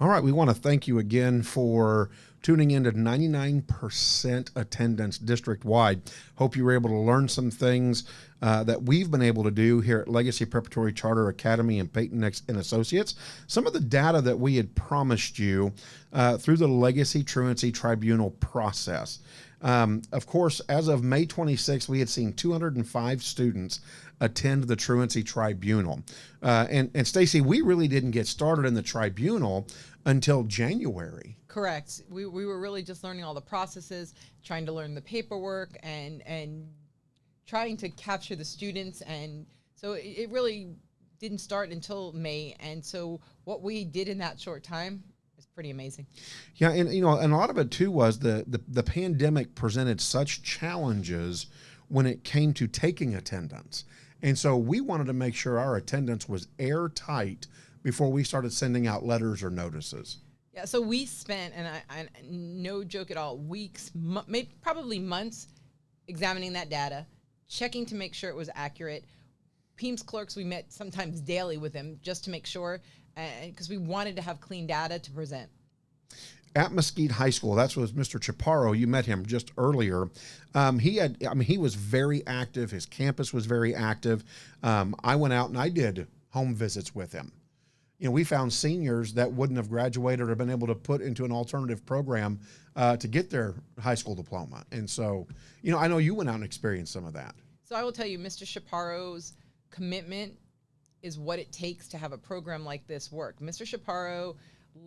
All right, we want to thank you again for tuning in to 99% attendance district-wide. Hope you were able to learn some things that we've been able to do here at Legacy Preparatory Charter Academy and Payton and Associates. Some of the data that we had promised you through the Legacy Truancy Tribunal process. Of course, as of May 26th, we had seen 205 students attend the Truancy Tribunal. And Stacy, we really didn't get started in the tribunal until January. Correct. We were really just learning all the processes, trying to learn the paperwork and trying to capture the students. And so it really didn't start until May. And so what we did in that short time is pretty amazing. Yeah, and and a lot of it too was the pandemic presented such challenges when it came to taking attendance. And so we wanted to make sure our attendance was airtight before we started sending out letters or notices. Yeah, so we spent, and I no joke at all, weeks, maybe probably months, examining that data, checking to make sure it was accurate. PEAMS clerks, we met sometimes daily with them just to make sure, because we wanted to have clean data to present. At Mesquite High School, that was Mr. Chaparro. You met him just earlier. He was very active. His campus was very active. I went out and I did home visits with him. We found seniors that wouldn't have graduated or been able to put into an alternative program to get their high school diploma. And so, I know you went out and experienced some of that. So I will tell you, Mr. Chaparro's commitment is what it takes to have a program like this work. Mr. Chaparro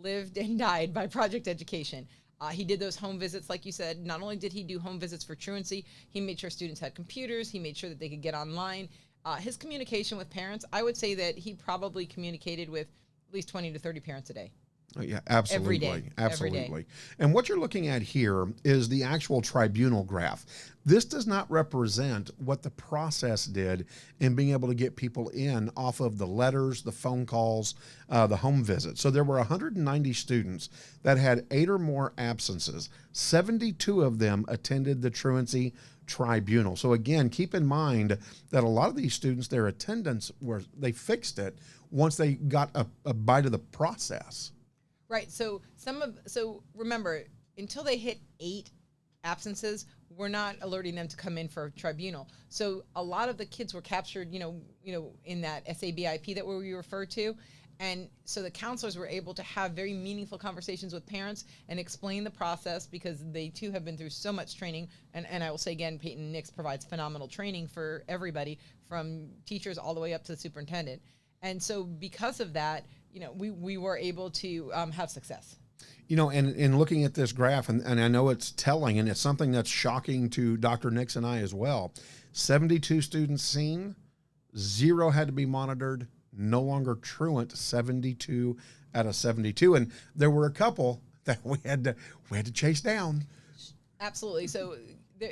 lived and died by project education. He did those home visits, like you said. Not only did he do home visits for Truancy, he made sure students had computers. He made sure that they could get online. His communication with parents, I would say that he probably communicated with at least 20 to 30 parents a day. Oh, yeah, absolutely. Every day. Absolutely. Every day. And what you're looking at here is the actual tribunal graph. This does not represent what the process did in being able to get people in off of the letters, the phone calls, the home visits. So there were 190 students that had 8 or more absences. 72 of them attended the Truancy Tribunal. So again, keep in mind that a lot of these students, their attendance, they fixed it once they got a bite of the process. Right. So remember, until they hit 8 absences, we're not alerting them to come in for a tribunal. So a lot of the kids were captured, in that SABIP that we refer to. And so the counselors were able to have very meaningful conversations with parents and explain the process, because they too have been through so much training. And I will say again, Payton Nix provides phenomenal training for everybody, from teachers all the way up to the superintendent. And so because of that, we were able to have success. And in looking at this graph, and I know it's telling, and it's something that's shocking to Dr. Nix and I as well, 72 students seen, 0 had to be monitored, no longer truant, 72 out of 72. And there were a couple that we had to chase down. Absolutely. So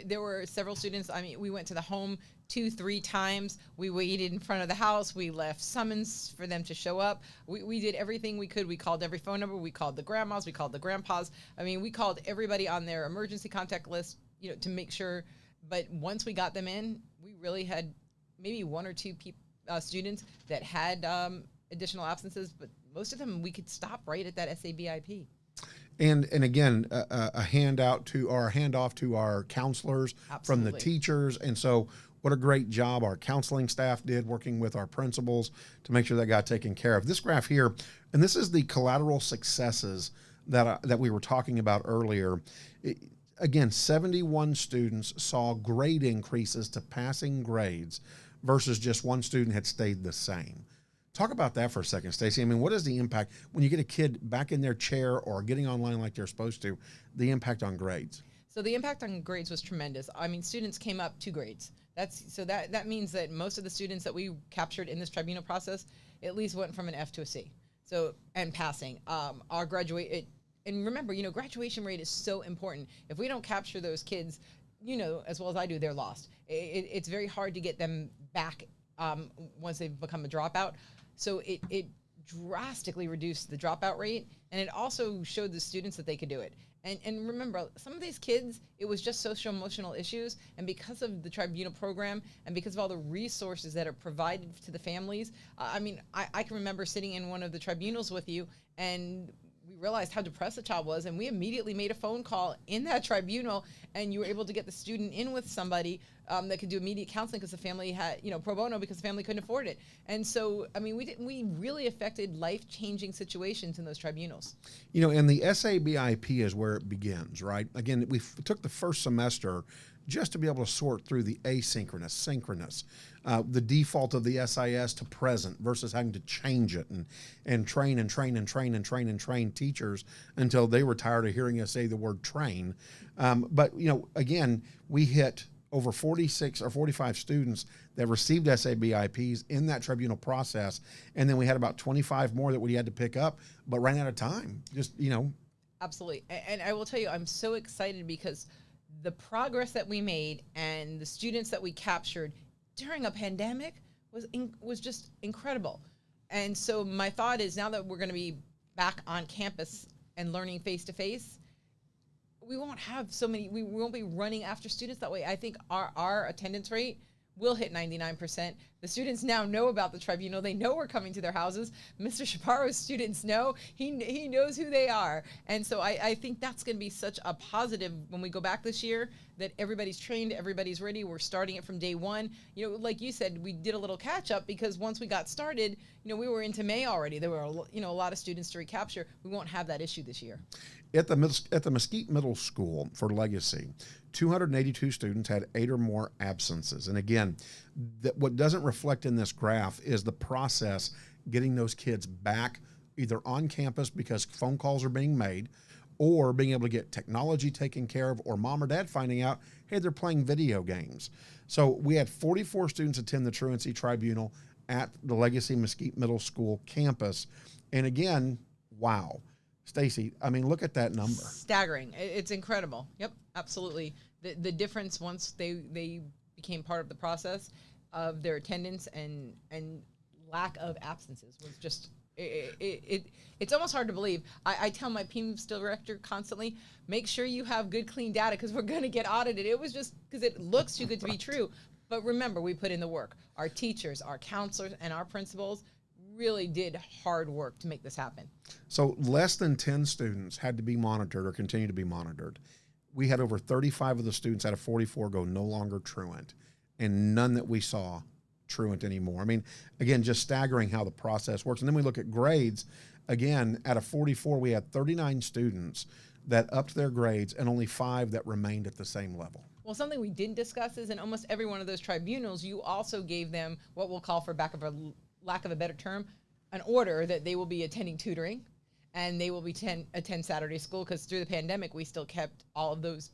there were several students. I mean, we went to the home 2-3 times. We waited in front of the house. We left summons for them to show up. We did everything we could. We called every phone number. We called the grandmas. We called the grandpas. I mean, we called everybody on their emergency contact list, to make sure. But once we got them in, we really had maybe 1 or 2 students that had additional absences, but most of them we could stop right at that SABIP. And again, a handoff to our counselors. Absolutely. From the teachers. And so what a great job our counseling staff did working with our principals to make sure that got taken care of. This graph here, and this is the collateral successes that we were talking about earlier. Again, 71 students saw grade increases to passing grades versus just 1 student had stayed the same. Talk about that for a second, Stacy. I mean, what is the impact when you get a kid back in their chair or getting online like they're supposed to, the impact on grades? So the impact on grades was tremendous. I mean, students came up 2 grades. That means that most of the students that we captured in this tribunal process at least went from an F to a C. So, and passing. Our and remember, graduation rate is so important. If we don't capture those kids, as well as I do, they're lost. It's very hard to get them back once they've become a dropout. So it drastically reduced the dropout rate, and it also showed the students that they could do it. And remember, some of these kids, it was just social emotional issues, and because of the tribunal program and because of all the resources that are provided to the families, I can remember sitting in one of the tribunals with you, and we realized how depressed the child was, and we immediately made a phone call in that tribunal, and you were able to get the student in with somebody that could do immediate counseling because the family had, pro bono, because the family couldn't afford it. And so, I mean, we really affected life-changing situations in those tribunals. And the SABIP is where it begins, right? Again, we took the first semester just to be able to sort through the asynchronous, synchronous, the default of the SIS to present versus having to change it and train teachers until they were tired of hearing us say the word train. But again, we hit over 46 or 45 students that received SABIPs in that tribunal process. And then we had about 25 more that we had to pick up, but ran out of time. Absolutely. And I will tell you, I'm so excited because the progress that we made and the students that we captured during a pandemic was just incredible. And so my thought is, now that we're going to be back on campus and learning face-to-face, we won't have we won't be running after students that way. I think our attendance rate will hit 99%. The students now know about the tribunal. They know we're coming to their houses. Mr. Chaparro's students know. He knows who they are. And so I think that's going to be such a positive when we go back this year, that everybody's trained, everybody's ready. We're starting it from day one. Like you said, we did a little catch up because once we got started, we were into May already. There were a lot of students to recapture. We won't have that issue this year. At the Mesquite Middle School for Legacy, 282 students had 8 or more absences. And again, what doesn't reflect in this graph is the process getting those kids back either on campus because phone calls are being made, or being able to get technology taken care of, or mom or dad finding out, hey, they're playing video games. So we had 44 students attend the Truancy Tribunal at the Legacy Mesquite Middle School campus. And again, wow. Stacy, I mean, look at that number. Staggering. It's incredible. Yep, absolutely. The difference once they became part of the process of their attendance and lack of absences was just, it's almost hard to believe. I tell my PIMS director constantly, make sure you have good, clean data because we're going to get audited. It was just because it looks too good to be true. But remember, we put in the work. Our teachers, our counselors, and our principals really did hard work to make this happen. So less than 10 students had to be monitored or continue to be monitored. We had over 35 of the students out of 44 go no longer truant, and none that we saw truant anymore. I mean, again, just staggering how the process works. And then we look at grades. Again, out of 44, we had 39 students that upped their grades and only 5 that remained at the same level. Well, something we didn't discuss is in almost every one of those tribunals, you also gave them what we'll call, for lack of a better term, an order that they will be attending tutoring and they will be attend Saturday school, because through the pandemic, we still kept all of those,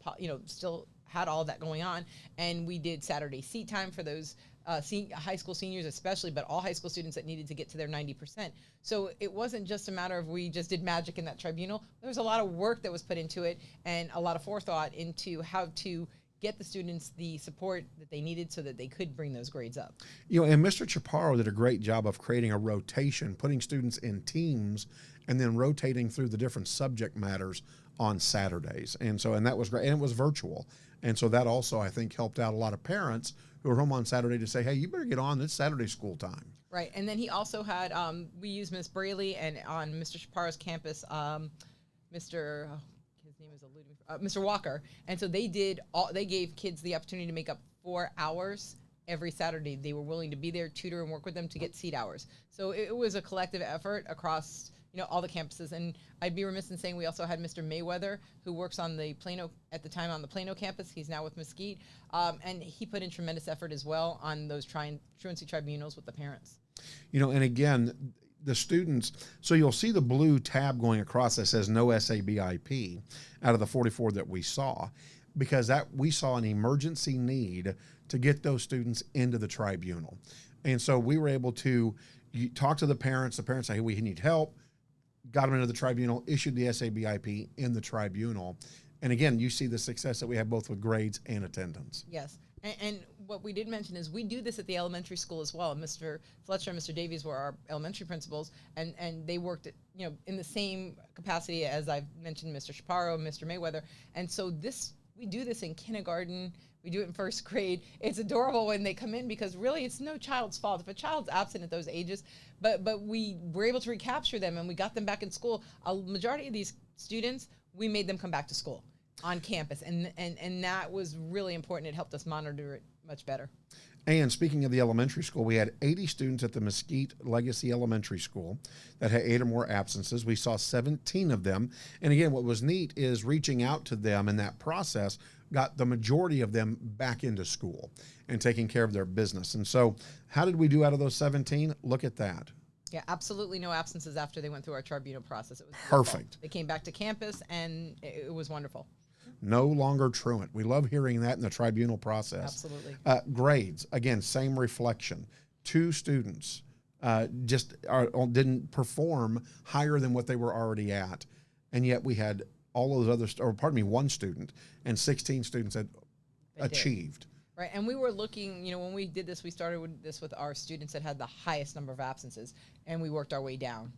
still had all of that going on. And we did Saturday seat time for those high school seniors especially, but all high school students that needed to get to their 90%. So it wasn't just a matter of we just did magic in that tribunal. There was a lot of work that was put into it and a lot of forethought into how to get the students the support that they needed so that they could bring those grades up. And Mr. Chaparro did a great job of creating a rotation, putting students in teams and then rotating through the different subject matters on Saturdays. And that was great. And it was virtual. And so that also, I think, helped out a lot of parents who were home on Saturday to say, hey, you better get on, this Saturday school time. Right. And then he also had, we used Miss Braley, and on Mr. Chaparro's campus, Mr. Walker. And so they gave kids the opportunity to make up 4 hours every Saturday. They were willing to be there, tutor, and work with them to get seat hours. So it was a collective effort across, all the campuses. And I'd be remiss in saying we also had Mr. Mayweather, who works on the Plano, at the time on the Plano campus. He's now with Mesquite. And he put in tremendous effort as well on those truancy tribunals with the parents. And again, the students, so you'll see the blue tab going across that says no SABIP out of the 44 that we saw, because that we saw an emergency need to get those students into the tribunal. And so we were able to talk to the parents say, hey, we need help, got them into the tribunal, issued the SABIP in the tribunal. And again, you see the success that we have both with grades and attendance. Yes. And what we did mention is we do this at the elementary school as well. Mr. Fletcher and Mr. Davies were our elementary principals, and they worked at, in the same capacity as I've mentioned, Mr. Chaparro, Mr. Mayweather. And so we do this in kindergarten, We do it in first grade. It's adorable when they come in because really it's no child's fault if a child's absent at those ages, but we were able to recapture them and we got them back in school. A majority of these students, we made them come back to school on campus, and that was really important. It helped us monitor it much better. And speaking of the elementary school, we had 80 students at the Mesquite Legacy Elementary School that had 8 or more absences. We saw 17 of them. And again, what was neat is reaching out to them in that process got the majority of them back into school and taking care of their business. And so how did we do out of those 17? Look at that. Yeah, absolutely no absences after they went through our tribunal process. It was perfect. Wonderful. They came back to campus and it was wonderful. No longer truant. We love hearing that in the tribunal process. Absolutely. Grades, again, same reflection. 2 students didn't perform higher than what they were already at. And yet we had all of those other, 1 student and 16 students that achieved. Right, and we were looking, when we did this, we started with this with our students that had the highest number of absences, and we worked our way down.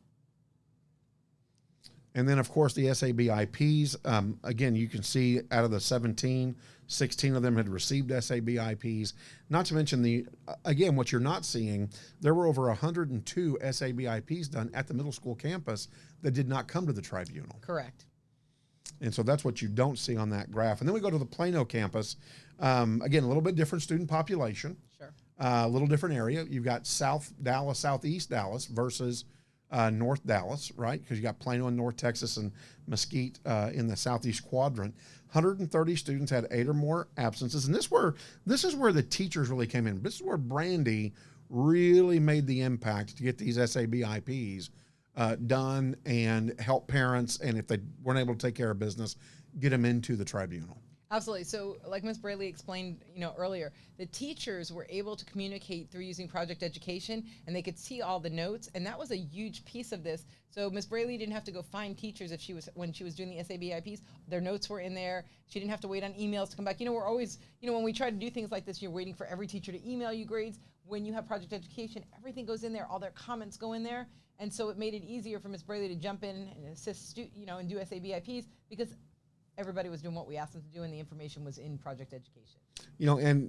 And then, of course, the SABIPs, again, you can see out of the 17, 16 of them had received SABIPs. Not to mention again, what you're not seeing, there were over 102 SABIPs done at the middle school campus that did not come to the tribunal. Correct. And so that's what you don't see on that graph. And then we go to the Plano campus. Again, a little bit different student population. Sure. A little different area. You've got South Dallas, Southeast Dallas versus North Dallas, right? Because you got Plano in North Texas and Mesquite in the Southeast quadrant. 130 students had 8 or more absences. And this is where the teachers really came in. This is where Brandy really made the impact to get these SABIPs done and help parents. And if they weren't able to take care of business, get them into the tribunal. Absolutely. So like Ms. Braley explained, earlier, the teachers were able to communicate through using project education, and they could see all the notes, and that was a huge piece of this. So Ms. Braley didn't have to go find teachers when she was doing the SABIPs. Their notes were in there. She didn't have to wait on emails to come back. We're always, when we try to do things like this, you're waiting for every teacher to email you grades. When you have project education, everything goes in there. All their comments go in there. And so it made it easier for Ms. Braley to jump in and assist, and do SABIPs because everybody was doing what we asked them to do, and the information was in project education.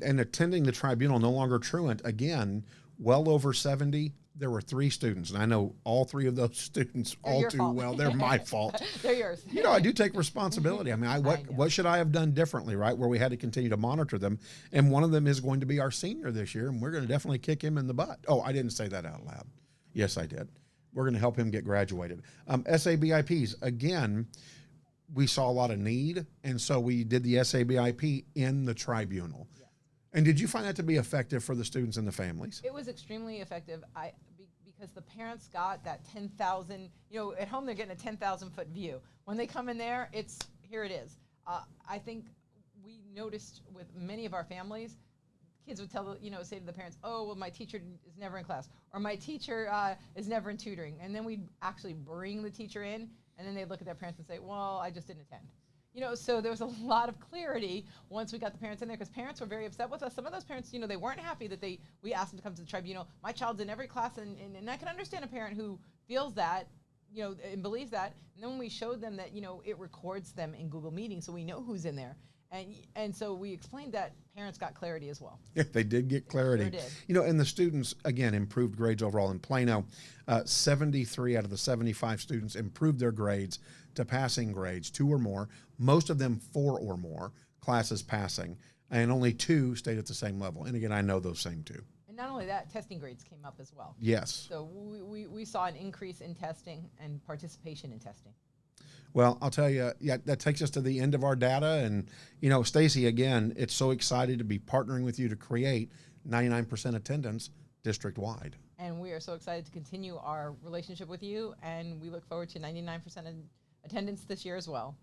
And attending the tribunal, no longer truant, again, well over 70, there were 3 students. And I know all 3 of those students all too well. They're my fault. They're yours. I do take responsibility. I mean, what should I have done differently, right? Where we had to continue to monitor them. And one of them is going to be our senior this year, and we're going to definitely kick him in the butt. Oh, I didn't say that out loud. Yes, I did. We're going to help him get graduated. SABIPs, again, we saw a lot of need, and so we did the SABIP in the tribunal. Yeah. And did you find that to be effective for the students and the families? It was extremely effective because the parents got that 10,000, at home they're getting a 10,000-foot view. When they come in there, here it is. I think we noticed with many of our families, kids would say to the parents, oh, well, my teacher is never in class, or my teacher is never in tutoring. And then we'd actually bring the teacher in, and then they'd look at their parents and say, well, I just didn't attend. So there was a lot of clarity once we got the parents in there, because parents were very upset with us. Some of those parents, they weren't happy that we asked them to come to the tribunal. My child's in every class, and I can understand a parent who feels that, and believes that. And then when we showed them that, it records them in Google Meetings, so we know who's in there. And so we explained that parents got clarity as well. Yeah, they did get clarity. Sure did. And the students, again, improved grades overall in Plano. 73 out of the 75 students improved their grades to passing grades, 2 or more. Most of them 4 or more classes passing, and only 2 stayed at the same level. And again, I know those same 2. And not only that, testing grades came up as well. Yes. So we saw an increase in testing and participation in testing. Well, I'll tell you, that takes us to the end of our data. And, Stacy, again, it's so excited to be partnering with you to create 99% attendance district-wide. And we are so excited to continue our relationship with you, and we look forward to 99% attendance this year as well.